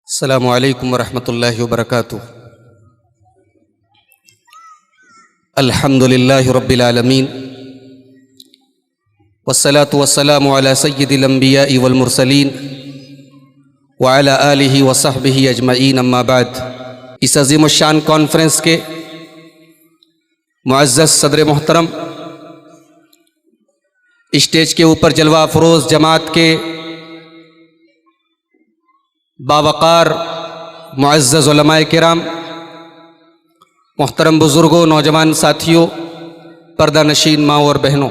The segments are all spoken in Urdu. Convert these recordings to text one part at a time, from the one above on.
السلام علیکم ورحمۃ اللہ وبرکاتہ۔ الحمد للہ رب العالمین والصلاة والسلام علی سید الانبیاء والمرسلین وعلی آلہ وصحبہ اجمعین، اما بعد۔ اس عظیم الشان کانفرنس کے معزز صدر محترم، اسٹیج کے اوپر جلوہ افروز جماعت کے باوقار معزز علماء کرام، محترم بزرگوں، نوجوان ساتھیوں، پردہ نشین ماں اور بہنوں،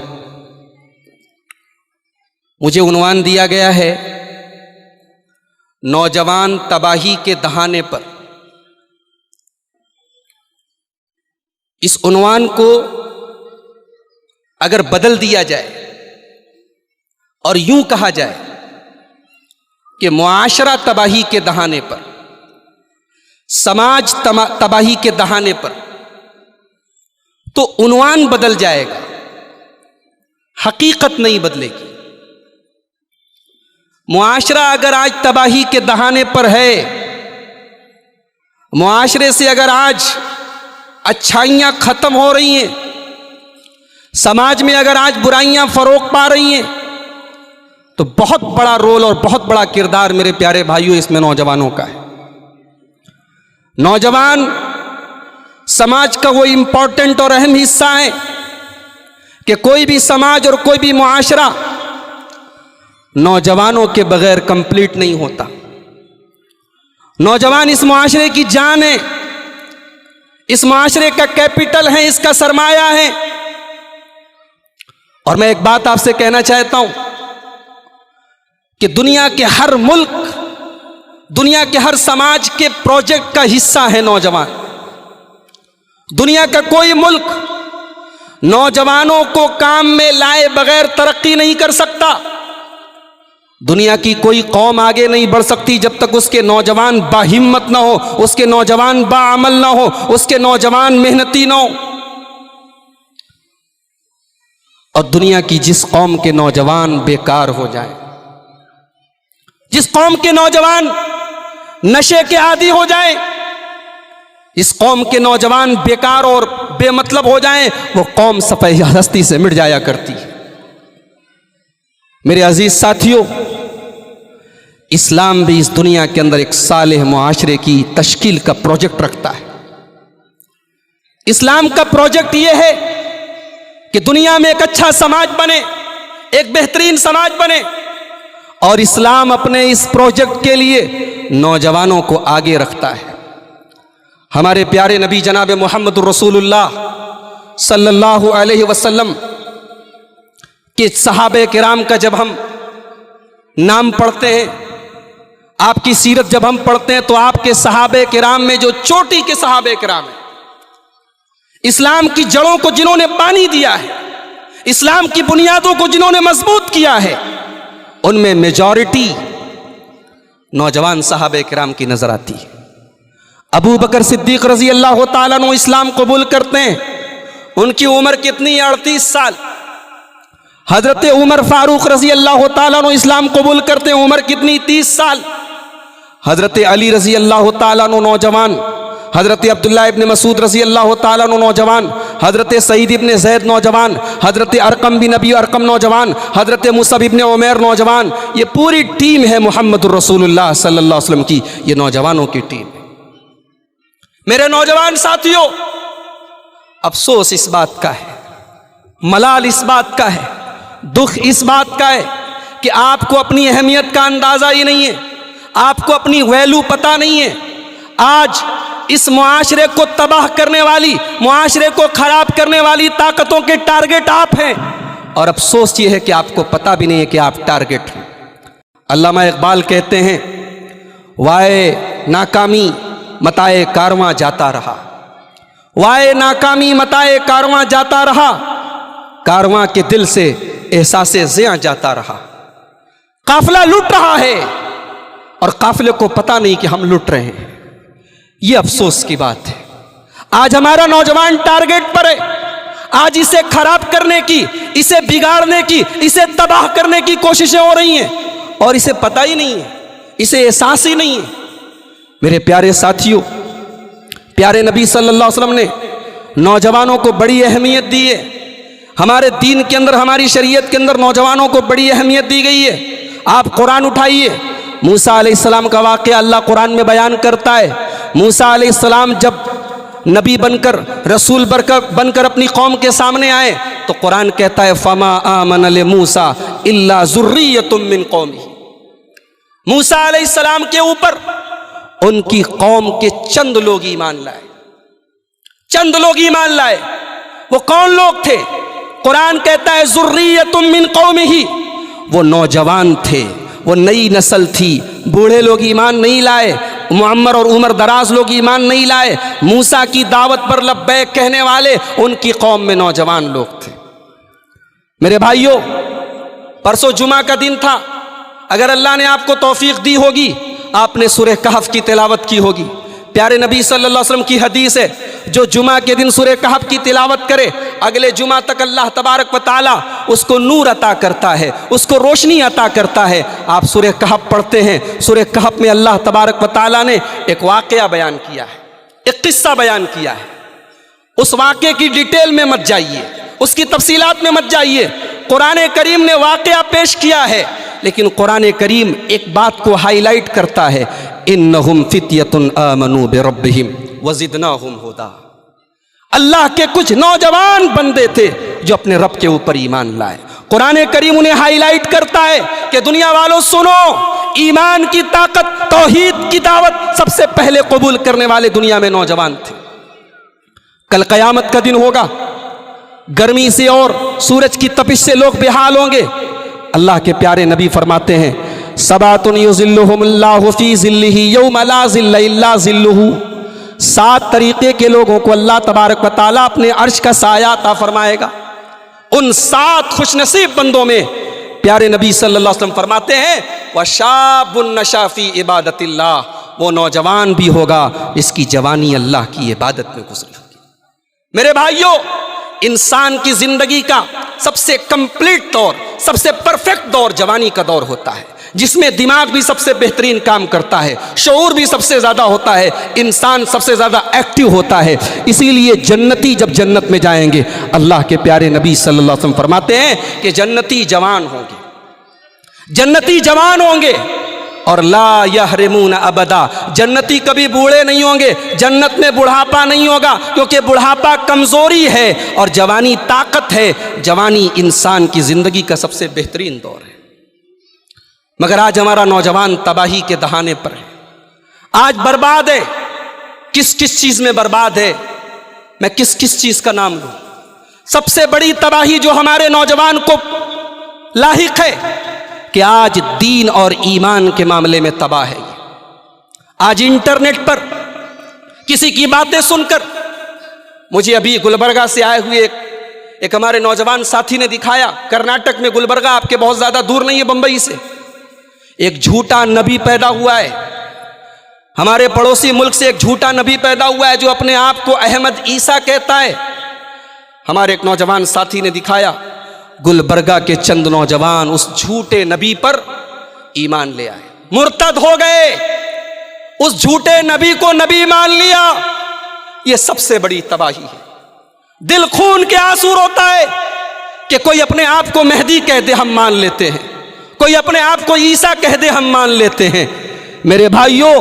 مجھے عنوان دیا گیا ہے نوجوان تباہی کے دہانے پر۔ اس عنوان کو اگر بدل دیا جائے اور یوں کہا جائے کہ معاشرہ تباہی کے دہانے پر، سماج تباہی کے دہانے پر، تو عنوان بدل جائے گا، حقیقت نہیں بدلے گی۔ معاشرہ اگر آج تباہی کے دہانے پر ہے، معاشرے سے اگر آج اچھائیاں ختم ہو رہی ہیں، سماج میں اگر آج برائیاں فروغ پا رہی ہیں، تو بہت بڑا رول اور بہت بڑا کردار میرے پیارے بھائیوں اس میں نوجوانوں کا ہے۔ نوجوان سماج کا وہ امپورٹنٹ اور اہم حصہ ہے کہ کوئی بھی سماج اور کوئی بھی معاشرہ نوجوانوں کے بغیر کمپلیٹ نہیں ہوتا۔ نوجوان اس معاشرے کی جان ہے، اس معاشرے کا کیپٹل ہے، اس کا سرمایہ ہے۔ اور میں ایک بات آپ سے کہنا چاہتا ہوں کہ دنیا کے ہر ملک، دنیا کے ہر سماج کے پروجیکٹ کا حصہ ہے نوجوان۔ دنیا کا کوئی ملک نوجوانوں کو کام میں لائے بغیر ترقی نہیں کر سکتا۔ دنیا کی کوئی قوم آگے نہیں بڑھ سکتی جب تک اس کے نوجوان باہمت نہ ہو، اس کے نوجوان باعمل نہ ہو، اس کے نوجوان محنتی نہ ہو۔ اور دنیا کی جس قوم کے نوجوان بیکار ہو جائیں، جس قوم کے نوجوان نشے کے عادی ہو جائیں، اس قوم کے نوجوان بیکار اور بے مطلب ہو جائیں، وہ قوم صفحہ ہستی سے مٹ جایا کرتی ہے۔ میرے عزیز ساتھیوں، اسلام بھی اس دنیا کے اندر ایک صالح معاشرے کی تشکیل کا پروجیکٹ رکھتا ہے۔ اسلام کا پروجیکٹ یہ ہے کہ دنیا میں ایک اچھا سماج بنے، ایک بہترین سماج بنے، اور اسلام اپنے اس پروجیکٹ کے لیے نوجوانوں کو آگے رکھتا ہے۔ ہمارے پیارے نبی جناب محمد رسول اللہ صلی اللہ علیہ وسلم کہ صحابہ کرام کا جب ہم نام پڑھتے ہیں، آپ کی سیرت جب ہم پڑھتے ہیں، تو آپ کے صحابہ کرام میں جو چوٹی کے صحابہ کرام ہیں، اسلام کی جڑوں کو جنہوں نے پانی دیا ہے، اسلام کی بنیادوں کو جنہوں نے مضبوط کیا ہے، ان میں میجورٹی نوجوان صحابہ کرام کی نظر آتی ہے۔ ابو بکر صدیق رضی اللہ تعالیٰ عنہ اسلام قبول کرتے ہیں، ان کی عمر کتنی؟ 38 سال۔ حضرت عمر فاروق رضی اللہ تعالیٰ عنہ اسلام قبول کرتے ہیں، عمر کتنی؟ 30 سال۔ حضرت علی رضی اللہ تعالیٰ عنہ نوجوان، حضرت عبداللہ ابن مسعود رضی اللہ تعالیٰ عنہ نوجوان، حضرت سعید ابن زید نوجوان، حضرت ارقم بن ابی ارقم نوجوان، حضرت مصعب ابن عمیر نوجوان۔ یہ پوری ٹیم ہے محمد الرسول اللہ صلی اللہ علیہ وسلم کی، یہ نوجوانوں کی ٹیم ہے۔ میرے نوجوان ساتھیوں، افسوس اس بات کا ہے، ملال اس بات کا ہے، دکھ اس بات کا ہے کہ آپ کو اپنی اہمیت کا اندازہ ہی نہیں ہے، آپ کو اپنی ویلیو پتہ نہیں ہے۔ آج اس معاشرے کو تباہ کرنے والی، معاشرے کو خراب کرنے والی طاقتوں کے ٹارگٹ آپ ہیں، اور افسوس یہ ہے کہ آپ کو پتہ بھی نہیں ہے کہ آپ ٹارگٹ ہیں۔ علامہ اقبال کہتے ہیں، وائے ناکامی متائے کارواں جاتا رہا، وائے ناکامی متائے کارواں جاتا رہا، کارواں کے دل سے احساس زیاں جاتا رہا۔ قافلہ لٹ رہا ہے اور قافلے کو پتہ نہیں کہ ہم لٹ رہے ہیں۔ یہ افسوس کی بات ہے۔ آج ہمارا نوجوان ٹارگٹ پر ہے، آج اسے خراب کرنے کی، اسے بگاڑنے کی، اسے تباہ کرنے کی کوششیں ہو رہی ہیں، اور اسے پتہ ہی نہیں ہے، اسے احساس ہی نہیں ہے۔ میرے پیارے ساتھیوں، پیارے نبی صلی اللہ علیہ وسلم نے نوجوانوں کو بڑی اہمیت دی ہے۔ ہمارے دین کے اندر، ہماری شریعت کے اندر نوجوانوں کو بڑی اہمیت دی گئی ہے۔ آپ قرآن اٹھائیے، موسیٰ علیہ السلام کا واقعہ اللہ قرآن میں بیان کرتا ہے۔ موسیٰ علیہ السلام جب نبی بن کر، رسول بن کر اپنی قوم کے سامنے آئے تو قرآن کہتا ہے فَمَا آمَنَ لِمُوسَىٰ إِلَّا ذُرِّيَّةٌ مِّن قَوْمِهِ، موسیٰ علیہ السلام کے اوپر ان کی قوم کے چند لوگ ایمان لائے، چند لوگ ایمان لائے۔ وہ کون لوگ تھے؟ قرآن کہتا ہے ذُرِّيَّةٌ مِّن قَوْمِهِ، وہ نوجوان تھے، وہ نئی نسل تھی۔ بوڑھے لوگ ایمان نہیں لائے، معمر اور عمر دراز لوگ ایمان نہیں لائے۔ موسیٰ کی دعوت پر لبیک کہنے والے ان کی قوم میں نوجوان لوگ تھے۔ میرے بھائیوں، پرسوں جمعہ کا دن تھا، اگر اللہ نے آپ کو توفیق دی ہوگی آپ نے سورہ کہف کی تلاوت کی ہوگی۔ پیارے نبی صلی اللہ علیہ وسلم کی حدیث ہے، جو جمعہ کے دن سورہ کہف کی تلاوت کرے اگلے جمعہ تک اللہ تبارک و تعالیٰ اس کو نور عطا کرتا ہے، اس کو روشنی عطا کرتا ہے۔ آپ سورہ کہف پڑھتے ہیں، سورہ کہف میں اللہ تبارک و تعالیٰ نے ایک واقعہ بیان کیا ہے، ایک قصہ بیان کیا ہے۔ اس واقعے کی ڈیٹیل میں مت جائیے، اس کی تفصیلات میں مت جائیے۔ قرآن کریم نے واقعہ پیش کیا ہے، لیکن قرآن کریم ایک بات کو ہائی لائٹ کرتا ہے، انہم فتیۃ آمنوا بربہم وزدناہم ھدا۔ اللہ کے کچھ نوجوان بندے تھے جو اپنے رب کے اوپر ایمان لائے۔ قرآن کریم انہیں ہائی لائٹ کرتا ہے کہ دنیا والوں سنو، ایمان کی طاقت، توحید کی دعوت سب سے پہلے قبول کرنے والے دنیا میں نوجوان تھے۔ کل قیامت کا دن ہوگا، گرمی سے اور سورج کی تپش سے لوگ بےحال ہوں گے۔ اللہ کے پیارے نبی فرماتے ہیں سبعۃ یظلھم اللہ فی ظلہ یوم لا ظل الا ظلہ، 7 طریقے کے لوگوں کو اللہ تبارک و تعالیٰ اپنے عرش کا سایہ عطا فرمائے گا۔ ان 7 خوش نصیب بندوں میں پیارے نبی صلی اللہ علیہ وسلم فرماتے ہیں وشاب نشا فی عبادت اللہ، وہ نوجوان بھی ہوگا اس کی جوانی اللہ کی عبادت میں گزری ہوگی۔ میرے بھائیوں، انسان کی زندگی کا سب سے کمپلیٹ دور، سب سے پرفیکٹ دور جوانی کا دور ہوتا ہے، جس میں دماغ بھی سب سے بہترین کام کرتا ہے، شعور بھی سب سے زیادہ ہوتا ہے، انسان سب سے زیادہ ایکٹیو ہوتا ہے۔ اسی لیے جنتی جب جنت میں جائیں گے، اللہ کے پیارے نبی صلی اللہ علیہ وسلم فرماتے ہیں کہ جنتی جوان ہوں گے، جنتی جوان ہوں گے، اور لا یحرمون ابدا، جنتی کبھی بوڑھے نہیں ہوں گے، جنت میں بڑھاپا نہیں ہوگا، کیونکہ بڑھاپا کمزوری ہے اور جوانی طاقت ہے۔ جوانی انسان کی زندگی کا سب سے بہترین دور ہے۔ مگر آج ہمارا نوجوان تباہی کے دہانے پر ہے، آج برباد ہے۔ کس کس چیز میں برباد ہے؟ میں کس کس چیز کا نام لوں؟ سب سے بڑی تباہی جو ہمارے نوجوان کو لاحق ہے کہ آج دین اور ایمان کے معاملے میں تباہ ہے۔ آج انٹرنیٹ پر کسی کی باتیں سن کر، مجھے ابھی گلبرگہ سے آئے ہوئے ایک ہمارے نوجوان ساتھی نے دکھایا، کرناٹک میں گلبرگہ آپ کے بہت زیادہ دور نہیں ہے بمبئی سے، ایک جھوٹا نبی پیدا ہوا ہے۔ ہمارے پڑوسی ملک سے ایک جھوٹا نبی پیدا ہوا ہے جو اپنے آپ کو احمد عیسیٰ کہتا ہے۔ ہمارے ایک نوجوان ساتھی نے دکھایا، گلبرگہ کے چند نوجوان اس جھوٹے نبی پر ایمان لے آئے، مرتد ہو گئے، اس جھوٹے نبی کو نبی مان لیا۔ یہ سب سے بڑی تباہی ہے۔ دل خون کے آنسو روتا ہے کہ کوئی اپنے آپ کو مہدی کہہ دے ہم مان لیتے ہیں، کوئی اپنے آپ کو عیسیٰ کہہ دے ہم مان لیتے ہیں۔ میرے بھائیوں،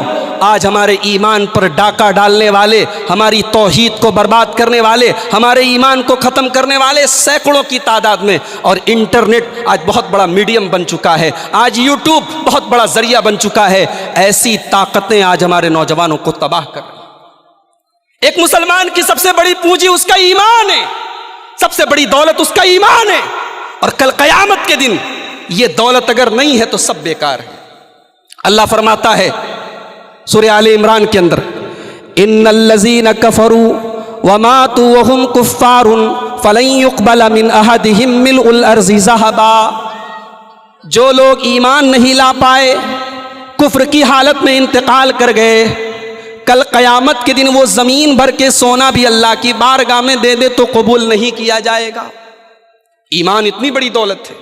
آج ہمارے ایمان پر ڈاکہ ڈالنے والے، ہماری توحید کو برباد کرنے والے، ہمارے ایمان کو ختم کرنے والے سینکڑوں کی تعداد میں، اور انٹرنیٹ آج بہت بڑا میڈیم بن چکا ہے، آج یوٹیوب بہت بڑا ذریعہ بن چکا ہے۔ ایسی طاقتیں آج ہمارے نوجوانوں کو تباہ کر رہی ہیں۔ ایک مسلمان کی سب سے بڑی پونجی اس کا ایمان ہے، سب سے بڑی دولت اس کا ایمان ہے، اور کل قیامت کے دن یہ دولت اگر نہیں ہے تو سب بیکار ہے۔ اللہ فرماتا ہے سورہ آل عمران کے اندر ان الذین کفروا وماتوا وهم کفار فلن يقبل من احدهم ملء الارض ذهبا، جو لوگ ایمان نہیں لا پائے، کفر کی حالت میں انتقال کر گئے، کل قیامت کے دن وہ زمین بھر کے سونا بھی اللہ کی بارگاہ میں دے دے تو قبول نہیں کیا جائے گا۔ ایمان اتنی بڑی دولت ہے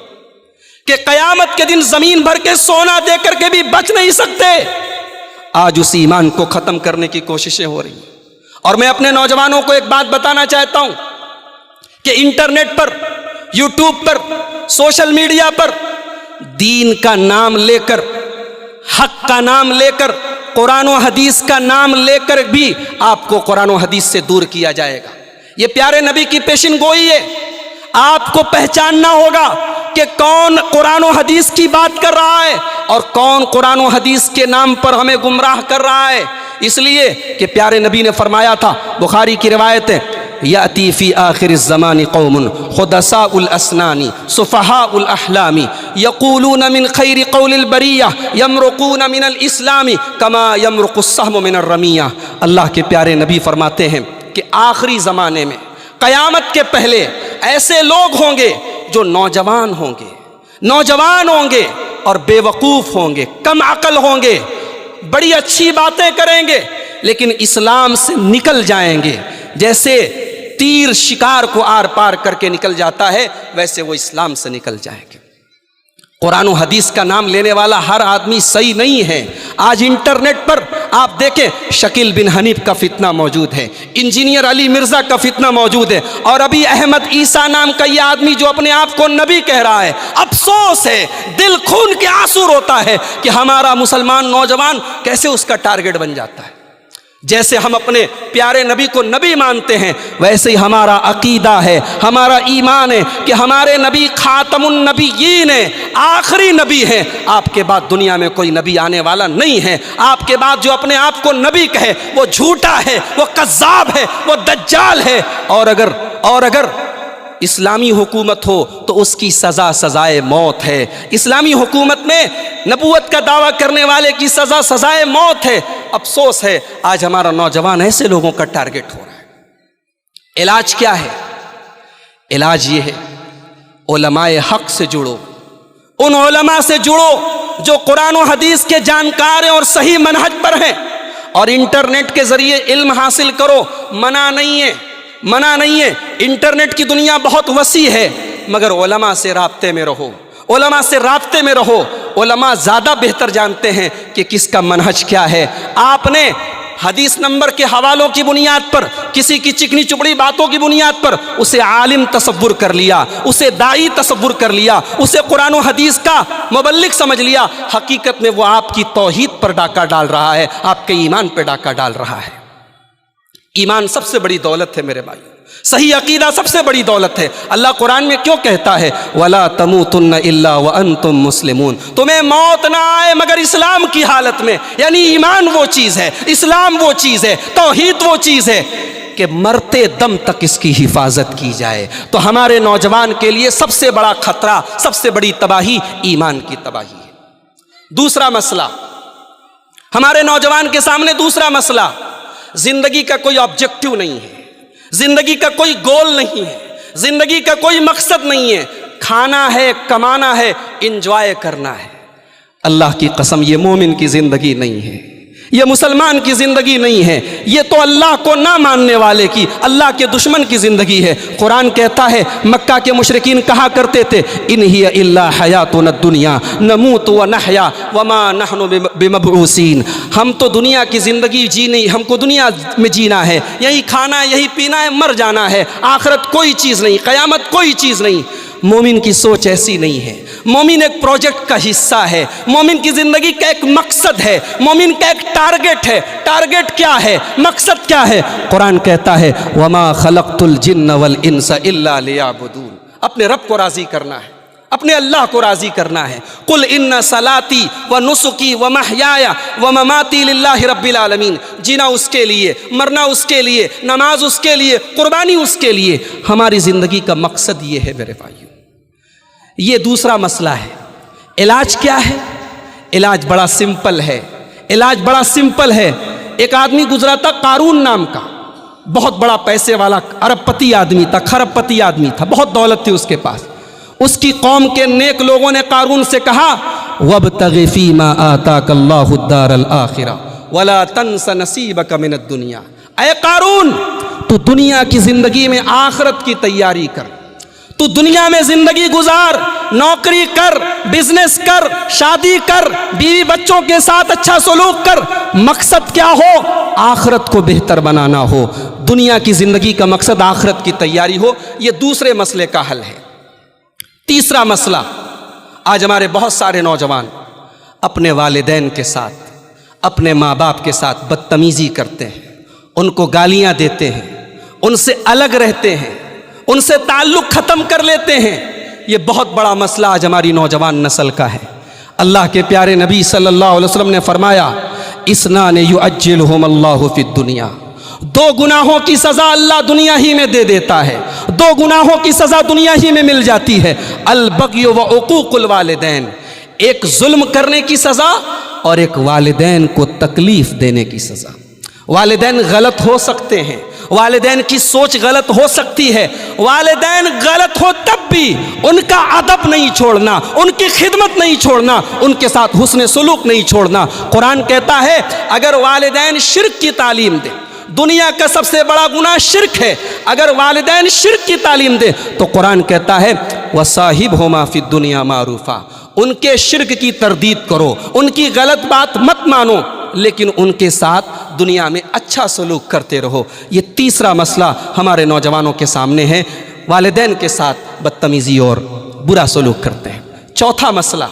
کہ قیامت کے دن زمین بھر کے سونا دے کر کے بھی بچ نہیں سکتے۔ آج اس ایمان کو ختم کرنے کی کوششیں ہو رہی ہیں۔ اور میں اپنے نوجوانوں کو ایک بات بتانا چاہتا ہوں کہ انٹرنیٹ پر، یوٹیوب پر، سوشل میڈیا پر دین کا نام لے کر، حق کا نام لے کر، قرآن و حدیث کا نام لے کر بھی آپ کو قرآن و حدیث سے دور کیا جائے گا۔ یہ پیارے نبی کی پیشن گوئی ہے۔ آپ کو پہچاننا ہوگا کہ کون قرآن و حدیث کی بات کر رہا ہے اور کون قرآن و حدیث کے نام پر ہمیں گمراہ کر رہا ہے۔ اس لیے کہ پیارے نبی نے فرمایا تھا، بخاری کی روایت ہے، یاتی فی آخر الزمان قوم خدساء الاسنان صفحاء الاحلام یقولون من خیر قول البریہ یمرقون من الاسلام کما یمرق السهم من الرمیہ۔ اللہ کے پیارے نبی فرماتے ہیں کہ آخری زمانے میں، قیامت کے پہلے ایسے لوگ ہوں گے جو نوجوان ہوں گے اور بے وقوف ہوں گے، کم عقل ہوں گے، بڑی اچھی باتیں کریں گے لیکن اسلام سے نکل جائیں گے۔ جیسے تیر شکار کو آر پار کر کے نکل جاتا ہے، ویسے وہ اسلام سے نکل جائیں گے۔ قرآن و حدیث کا نام لینے والا ہر آدمی صحیح نہیں ہے۔ آج انٹرنیٹ پر آپ دیکھیں، شکیل بن حنیف کا فتنہ موجود ہے، انجینئر علی مرزا کا فتنہ موجود ہے، اور ابھی احمد عیسیٰ نام کا یہ آدمی جو اپنے آپ کو نبی کہہ رہا ہے۔ افسوس ہے، دل خون کے آنسو روتا ہے کہ ہمارا مسلمان نوجوان کیسے اس کا ٹارگٹ بن جاتا ہے۔ جیسے ہم اپنے پیارے نبی کو نبی مانتے ہیں، ویسے ہی ہمارا عقیدہ ہے، ہمارا ایمان ہے کہ ہمارے نبی خاتم النبیین ہیں، آخری نبی ہیں۔ آپ کے بعد دنیا میں کوئی نبی آنے والا نہیں ہے۔ آپ کے بعد جو اپنے آپ کو نبی کہے وہ جھوٹا ہے، وہ کذاب ہے، وہ دجال ہے۔ اور اگر اسلامی حکومت ہو تو اس کی سزا سزائے موت ہے۔ اسلامی حکومت میں نبوت کا دعویٰ کرنے والے کی سزا سزائے موت ہے۔ افسوس ہے، آج ہمارا نوجوان ایسے لوگوں کا ٹارگٹ ہو رہا ہے۔ علاج کیا ہے؟ علاج یہ ہے، علماء حق سے جڑو، ان علماء سے جڑو جو قرآن و حدیث کے جانکار ہیں اور صحیح منہج پر ہیں، اور انٹرنیٹ کے ذریعے علم حاصل کرو۔ منع نہیں ہے، انٹرنیٹ کی دنیا بہت وسیع ہے، مگر علماء سے رابطے میں رہو، علماء زیادہ بہتر جانتے ہیں کہ کس کا منہج کیا ہے۔ آپ نے حدیث نمبر کے حوالوں کی بنیاد پر، کسی کی چکنی چپڑی باتوں کی بنیاد پر اسے عالم تصور کر لیا، اسے داعی تصور کر لیا، اسے قرآن و حدیث کا مبلغ سمجھ لیا۔ حقیقت میں وہ آپ کی توحید پر ڈاکہ ڈال رہا ہے، آپ کے ایمان پہ ڈاکہ ڈال رہا ہے۔ ایمان سب سے بڑی دولت ہے میرے بھائی، صحیح عقیدہ سب سے بڑی دولت ہے۔ اللہ قرآن میں کیوں کہتا ہے وَلَا تَمُوتُنَّ إِلَّا وَأَنْتُمْ مُسْلِمُونَ، تمہیں موت نہ آئے مگر اسلام کی حالت میں۔ یعنی ایمان وہ چیز ہے، اسلام وہ چیز ہے، توحید وہ چیز ہے کہ مرتے دم تک اس کی حفاظت کی جائے۔ تو ہمارے نوجوان کے لیے سب سے بڑا خطرہ، سب سے بڑی تباہی ایمان کی تباہی ہے۔ دوسرا مسئلہ، ہمارے نوجوان کے سامنے دوسرا مسئلہ، زندگی کا کوئی آبجیکٹو نہیں ہے، زندگی کا کوئی گول نہیں ہے، زندگی کا کوئی مقصد نہیں ہے۔ کھانا ہے، کمانا ہے، انجوائے کرنا ہے۔ اللہ کی قسم، یہ مومن کی زندگی نہیں ہے، یہ مسلمان کی زندگی نہیں ہے، یہ تو اللہ کو نہ ماننے والے کی، اللہ کے دشمن کی زندگی ہے۔ قرآن کہتا ہے، مکہ کے مشرکین کہا کرتے تھے ان ہی الا حیاتنا الدنیا نموت ونحیا وما نحن بمبعوثین، ہم تو دنیا کی زندگی جی ہم کو دنیا میں جینا ہے، یہی کھانا ہے، یہی پینا ہے، مر جانا ہے، آخرت کوئی چیز نہیں، قیامت کوئی چیز نہیں۔ مومن کی سوچ ایسی نہیں ہے۔ مومن ایک پروجیکٹ کا حصہ ہے، مومن کی زندگی کا ایک مقصد ہے، مومن کا ایک ٹارگٹ ہے۔ ٹارگٹ کیا ہے؟ مقصد کیا ہے؟ قرآن کہتا ہے وما خلقت الجن والانس الا لیعبدون، اپنے رب کو راضی کرنا ہے، اپنے اللہ کو راضی کرنا ہے۔ قل ان صلاتی و نسکی و محیای و مماتی للہ رب العالمین، جینا اس کے لیے، مرنا اس کے لیے، نماز اس کے لیے، قربانی اس کے لیے۔ ہماری زندگی کا مقصد یہ ہے میرے بھائیو۔ یہ دوسرا مسئلہ ہے۔ علاج کیا ہے؟ علاج بڑا سمپل ہے، ایک آدمی گزرا تھا قارون نام کا، بہت بڑا پیسے والا ارب پتی آدمی تھا، خرب پتی آدمی تھا، بہت دولت تھی اس کے پاس۔ اس کی قوم کے نیک لوگوں نے قارون سے کہا وَابْتَغِ فِي مَا آتَاكَ اللَّهُ الدَّارَ الْآخِرَةَ وَلَا تَنْسَ نَصِيبَكَ مِنَ الدُّنْيَا، اے قارون تو دنیا کی زندگی میں آخرت کی تیاری کر، تو دنیا میں زندگی گزار، نوکری کر، بزنس کر، شادی کر، بیوی بچوں کے ساتھ اچھا سلوک کر، مقصد کیا ہو؟ آخرت کو بہتر بنانا ہو، دنیا کی زندگی کا مقصد آخرت کی تیاری ہو۔ یہ دوسرے مسئلے کا حل ہے۔ تیسرا مسئلہ، آج ہمارے بہت سارے نوجوان اپنے والدین کے ساتھ، اپنے ماں باپ کے ساتھ بدتمیزی کرتے ہیں، ان کو گالیاں دیتے ہیں، ان سے الگ رہتے ہیں، ان سے تعلق ختم کر لیتے ہیں۔ یہ بہت بڑا مسئلہ آج ہماری نوجوان نسل کا ہے۔ اللہ کے پیارے نبی صلی اللہ علیہ وسلم نے فرمایا، اثنان یعجلہم اللہ فی الدنیا، دو گناہوں کی سزا اللہ دنیا ہی میں دے دیتا ہے، دو گناہوں کی سزا دنیا ہی میں مل جاتی ہے، البغی و عقوق الوالدین، ایک ظلم کرنے کی سزا اور ایک والدین کو تکلیف دینے کی سزا۔ والدین غلط ہو سکتے ہیں، والدین کی سوچ غلط ہو سکتی ہے، والدین غلط ہو تب بھی ان کا ادب نہیں چھوڑنا، ان کی خدمت نہیں چھوڑنا، ان کے ساتھ حسن سلوک نہیں چھوڑنا۔ قرآن کہتا ہے اگر والدین شرک کی تعلیم دیں، دنیا کا سب سے بڑا گناہ شرک ہے، اگر والدین شرک کی تعلیم دیں تو قرآن کہتا ہے وَصَاحِبْهُمَا فِي الدُّنْيَا مَعْرُوفًا، ان کے شرک کی تردید کرو، ان کی غلط بات مت مانو، لیکن ان کے ساتھ دنیا میں اچھا سلوک کرتے رہو۔ یہ تیسرا مسئلہ ہمارے نوجوانوں کے سامنے ہے، والدین کے ساتھ بدتمیزی اور برا سلوک کرتے ہیں۔ چوتھا مسئلہ،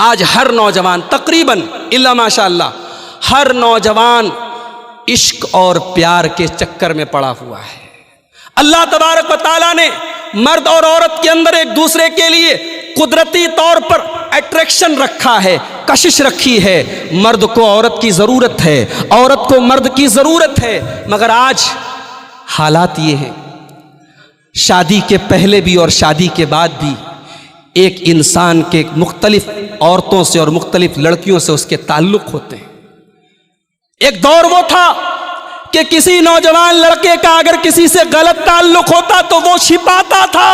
آج ہر نوجوان تقریباً الا ماشاء اللہ ہر نوجوان عشق اور پیار کے چکر میں پڑا ہوا ہے۔ اللہ تبارک و تعالیٰ نے مرد اور عورت کے اندر ایک دوسرے کے لیے قدرتی طور پر اٹریکشن رکھا ہے، کشش رکھی ہے۔ مرد کو عورت کی ضرورت ہے، عورت کو مرد کی ضرورت ہے، مگر آج حالات یہ ہیں، شادی کے پہلے بھی اور شادی کے بعد بھی ایک انسان کے مختلف عورتوں سے اور مختلف لڑکیوں سے اس کے تعلق ہوتے ہیں۔ ایک دور وہ تھا کہ کسی نوجوان لڑکے کا اگر کسی سے غلط تعلق ہوتا تو وہ چھپاتا تھا،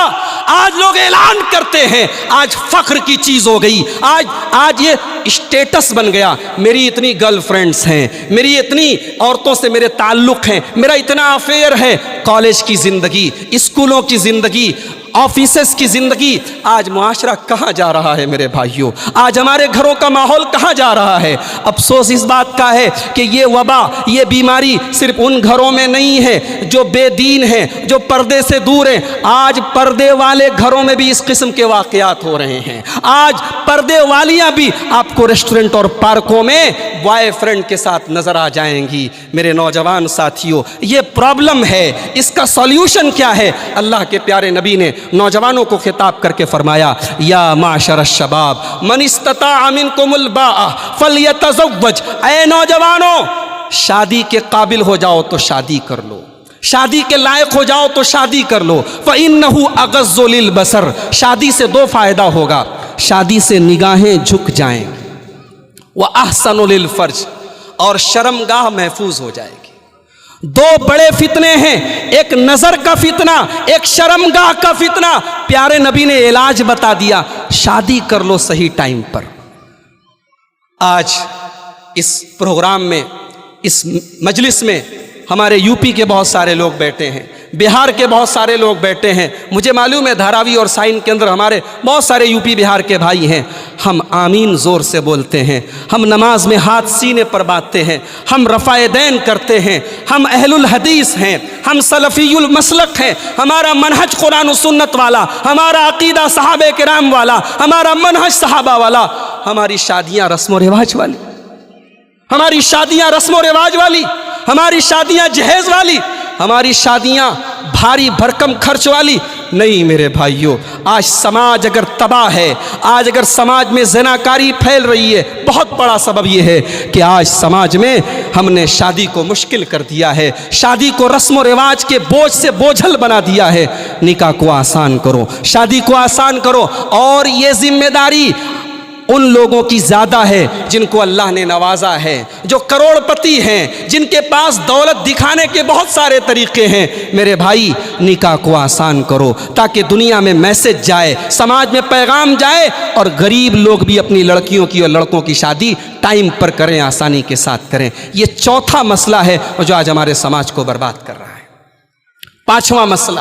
آج لوگ اعلان کرتے ہیں، آج فخر کی چیز ہو گئی، آج یہ اسٹیٹس بن گیا، میری اتنی گرل فرینڈز ہیں، میری اتنی عورتوں سے میرے تعلق ہیں، میرا اتنا افیئر ہے۔ کالج کی زندگی، اسکولوں کی زندگی، آفیسز کی زندگی، آج معاشرہ کہاں جا رہا ہے میرے بھائیوں؟ آج ہمارے گھروں کا ماحول کہاں جا رہا ہے؟ افسوس اس بات کا ہے کہ یہ وبا، یہ بیماری صرف ان گھروں میں نہیں ہے جو بے دین ہیں، جو پردے سے دور ہیں، آج پردے والے گھروں میں بھی اس قسم کے واقعات ہو رہے ہیں۔ آج پردے والیاں بھی آپ کو ریسٹورنٹ اور پارکوں میں بوائے فرینڈ کے ساتھ نظر آ جائیں گی۔ میرے نوجوان ساتھیوں، یہ پرابلم ہے، اس کا سولوشن کیا ہے؟ اللہ کے پیارے نبی نے نوجوانوں کو خطاب کر کے فرمایا، یا معاشر الشباب من استطاع منکم الباء فلیتزوج، اے نوجوانوں شادی کے قابل ہو جاؤ تو شادی کر لو، شادی کے لائق ہو جاؤ تو شادی کر لو، فإنہ اغض للبصر، شادی سے دو فائدہ ہوگا، شادی سے نگاہیں جھک جائیں وأحسن للفرج، اور شرمگاہ محفوظ ہو جائے گی۔ دو بڑے فتنے ہیں، ایک نظر کا فتنہ، ایک شرمگاہ کا فتنہ۔ پیارے نبی نے علاج بتا دیا، شادی کر لو صحیح ٹائم پر۔ آج اس پروگرام میں، اس مجلس میں ہمارے یو پی کے بہت سارے لوگ بیٹھے ہیں، بہار کے بہت سارے لوگ بیٹھے ہیں، مجھے معلوم ہے دھاراوی اور سائن کے اندر ہمارے بہت سارے یو پی بہار کے بھائی ہیں۔ ہم آمین زور سے بولتے ہیں، ہم نماز میں ہاتھ سینے پر باندھتے ہیں، ہم رفع دین کرتے ہیں، ہم اہل الحدیث ہیں، ہم سلفی المسلک ہیں، ہمارا منہج قرآن و سنت والا، ہمارا عقیدہ صحابہ کرام والا، ہمارا منہج صحابہ والا، ہماری شادیاں رسم و رواج والی، ہماری شادیاں رسم و رواج والی، ہماری شادیاں جہیز والی، ہماری شادیاں بھاری بھرکم خرچ والی نہیں۔ میرے بھائیوں، آج سماج اگر تباہ ہے، آج اگر سماج میں زناکاری پھیل رہی ہے، بہت بڑا سبب یہ ہے کہ آج سماج میں ہم نے شادی کو مشکل کر دیا ہے، شادی کو رسم و رواج کے بوجھ سے بوجھل بنا دیا ہے۔ نکاح کو آسان کرو، شادی کو آسان کرو، اور یہ ذمہ داری ان لوگوں کی زیادہ ہے جن کو اللہ نے نوازا ہے، جو کروڑ پتی ہیں، جن کے پاس دولت دکھانے کے بہت سارے طریقے ہیں۔ میرے بھائی، نکاح کو آسان کرو تاکہ دنیا میں میسج جائے، سماج میں پیغام جائے، اور غریب لوگ بھی اپنی لڑکیوں کی اور لڑکوں کی شادی ٹائم پر کریں، آسانی کے ساتھ کریں۔ یہ چوتھا مسئلہ ہے جو آج ہمارے سماج کو برباد کر رہا ہے۔ پانچواں مسئلہ،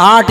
8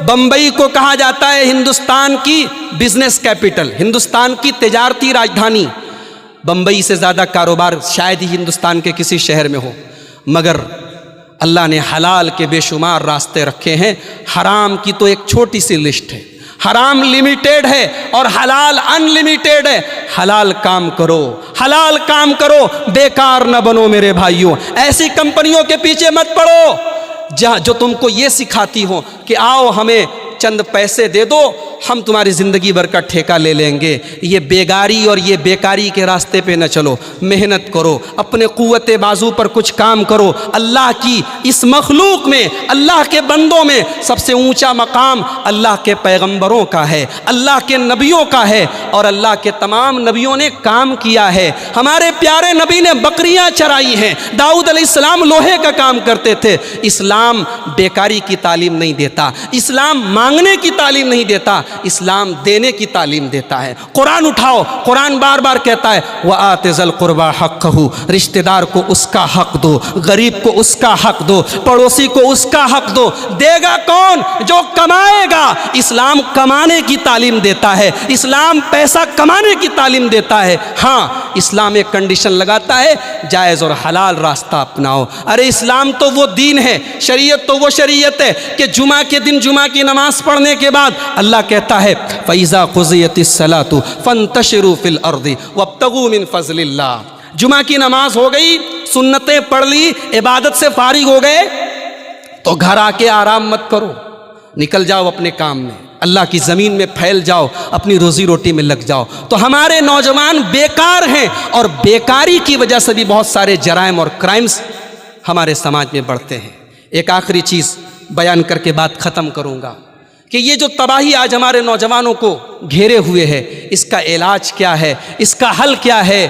بمبئی کو کہا جاتا ہے ہندوستان کی بزنس کیپٹل، ہندوستان کی تجارتی راجدھانی۔ بمبئی سے زیادہ کاروبار شاید ہی ہندوستان کے کسی شہر میں ہو، مگر اللہ نے حلال کے بے شمار راستے رکھے ہیں، حرام کی تو ایک چھوٹی سی لسٹ ہے۔ حرام لمیٹیڈ ہے اور حلال ان لمیٹیڈ ہے۔ حلال کام کرو، حلال کام کرو، بیکار نہ بنو میرے بھائیوں۔ ایسی کمپنیوں کے پیچھے مت پڑو جو تم کو یہ سکھاتی ہو کہ آؤ ہمیں چند پیسے دے دو، ہم تمہاری زندگی بھر کا ٹھیکہ لے لیں گے۔ یہ بیگاری اور یہ بیکاری کے راستے پہ نہ چلو، محنت کرو، اپنے قوت بازو پر کچھ کام کرو۔ اللہ کی اس مخلوق میں، اللہ کے بندوں میں سب سے اونچا مقام اللہ کے پیغمبروں کا ہے، اللہ کے نبیوں کا ہے، اور اللہ کے تمام نبیوں نے کام کیا ہے۔ ہمارے پیارے نبی نے بکریاں چرائی ہیں، داؤد علیہ السلام لوہے کا کام کرتے تھے۔ اسلام بیکاری کی تعلیم نہیں دیتا، اسلام مانگنے کی تعلیم نہیں دیتا، اسلام دینے کی تعلیم دیتا ہے۔ قرآن اٹھاؤ، قرآن بار بار کہتا ہے وَآتِ ذَا الْقُرْبَى حَقَّهُ، رشتہ دار کو اس کا حق دو، غریب کو اس کا حق دو، پڑوسی کو اس کا حق دو۔ دے گا کون؟ جو کمائے گا۔ اسلام کمانے کی تعلیم دیتا ہے، اسلام پیسہ کمانے کی تعلیم دیتا ہے۔ ہاں، اسلام ایک کنڈیشن لگاتا ہے، جائز اور حلال راستہ اپناؤ۔ ارے اسلام تو وہ دین ہے، شریعت تو وہ شریعت ہے کہ جمعہ کے دن جمعہ کی نماز پڑھنے کے بعد اللہ کہتا ہے فَإِذَا قُضِيَتِ الصَّلَاةُ فَانْتَشِرُوا فِي الْأَرْضِ وَابْتَغُوا مِنْ فَضْلِ اللَّهِ۔ جمعہ کی نماز ہو گئی، سنتیں پڑھ لی، عبادت سے فارغ ہو گئے تو گھر آ کے آرام مت کرو، نکل جاؤ اپنے کام میں، اللہ کی زمین میں پھیل جاؤ، اپنی روزی روٹی میں لگ جاؤ۔ تو ہمارے نوجوان بیکار ہیں، اور بیکاری کی وجہ سے بھی بہت سارے جرائم اور کرائمز ہمارے سماج میں بڑھتے ہیں۔ ایک آخری چیز بیان کر کے بات ختم کروں گا کہ یہ جو تباہی آج ہمارے نوجوانوں کو گھیرے ہوئے ہے، اس کا علاج کیا ہے، اس کا حل کیا ہے؟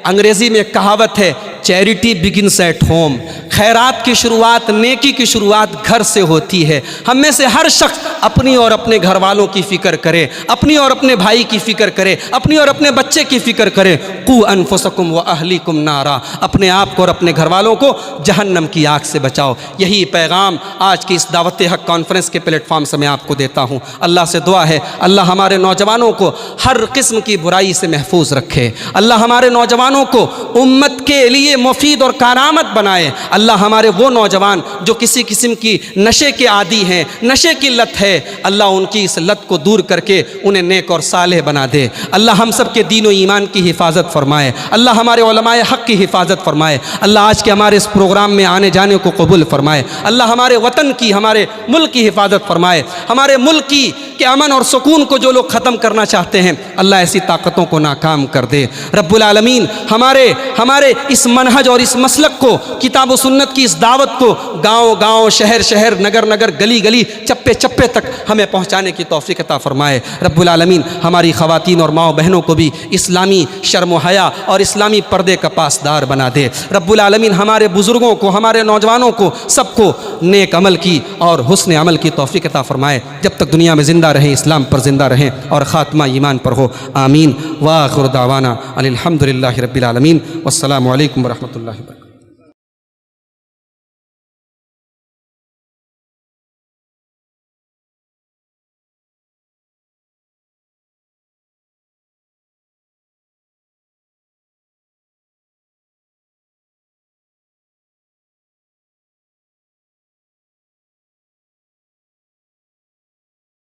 انگریزی میں ایک کہاوت ہے چیریٹی بگنس ایٹ ہوم، خیرات کی شروعات، نیکی کی شروعات گھر سے ہوتی ہے۔ ہم میں سے ہر شخص اپنی اور اپنے گھر والوں کی فکر کرے، اپنی اور اپنے بھائی کی فکر کرے، اپنی اور اپنے بچے کی فکر کرے۔ قوا انفسکم واہلیکم نارا، اپنے آپ کو اور اپنے گھر والوں کو جہنم کی آگ سے بچاؤ۔ یہی پیغام آج کی اس دعوت حق کانفرنس کے پلیٹ فارم سے میں آپ کو دیتا ہوں۔ اللہ سے دعا ہے اللہ ہمارے نوجوانوں کو ہر قسم کی برائی سے محفوظ رکھے، اللہ ہمارے نوجوانوں کو امت کے لیے مفید اور کارآمد بنائے۔ اللہ ہمارے وہ نوجوان جو کسی قسم کی نشے کے عادی ہیں، نشے کی لت ہے، اللہ ان کی اس لت کو دور کر کے انہیں نیک اور صالح بنا دے۔ اللہ ہم سب کے دین و ایمان کی حفاظت فرمائے، اللہ ہمارے علماء حق کی حفاظت فرمائے، اللہ آج کے ہمارے اس پروگرام میں آنے جانے کو قبول فرمائے، اللہ ہمارے وطن کی، ہمارے ملک کی حفاظت فرمائے، ہمارے ملک کی کہ امن اور سکون کو جو لوگ ختم کرنا چاہتے ہیں اللہ ایسی طاقتوں کو ناکام کر دے۔ رب العالمین ہمارے اس منہج اور اس مسلک کو، کتاب و سنت کی اس دعوت کو گاؤں گاؤں، شہر شہر، نگر نگر، گلی گلی، چپے چپے تک ہمیں پہنچانے کی توفیق عطا فرمائے۔ رب العالمین ہماری خواتین اور ماؤں بہنوں کو بھی اسلامی شرم و حیا اور اسلامی پردے کا پاسدار بنا دے۔ رب العالمین ہمارے بزرگوں کو، ہمارے نوجوانوں کو، سب کو نیک عمل کی اور حسن عمل کی توفیق عطا فرمائے۔ جب تک دنیا میں زندہ رہیں اسلام پر زندہ رہیں اور خاتمہ ایمان پر ہو، آمین۔ وآخر دعوانا ان الحمد للہ رب العالمین، والسلام علیکم ورحمۃ اللہ وبرکاتہ۔